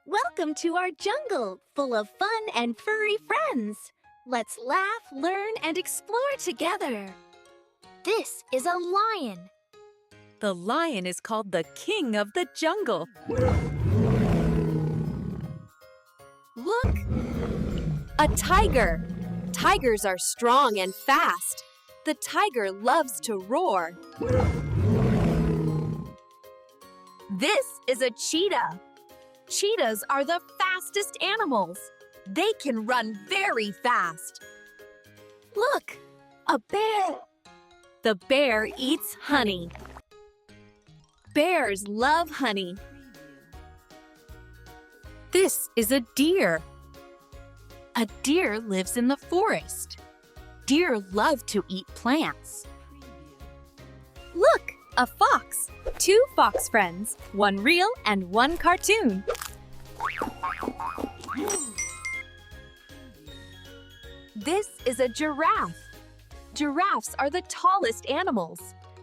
Welcome to our jungle, full of fun and furry friends. Let's laugh, learn, and explore together. This is a lion. The lion is called the king of the jungle. Look! A tiger. Tigers are strong and fast. The tiger loves to roar. This is a cheetah. Cheetahs are the fastest animals. They can run very fast. Look! A bear! The bear eats honey. Bears love honey. This is a deer. A deer lives in the forest. Deer love to eat plants. Look, a fox. 2 fox friends, one real and one cartoon. This is a giraffe. Giraffes are the tallest animals.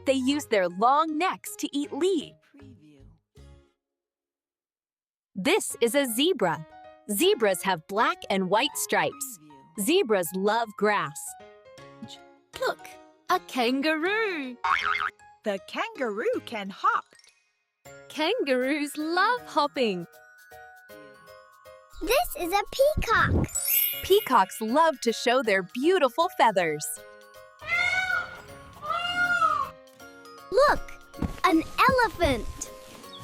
They use their long necks to eat leaves. This is a zebra. Zebras have black and white stripes. Zebras love grass. Look, a kangaroo. The kangaroo can hop. Kangaroos love hopping. This is a peacock. Peacocks love to show their beautiful feathers. Look, an elephant.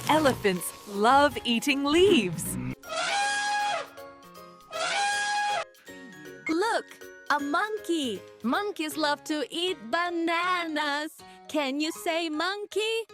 Elephants love eating leaves. Look, a monkey. Monkeys love to eat bananas. Can you say monkey?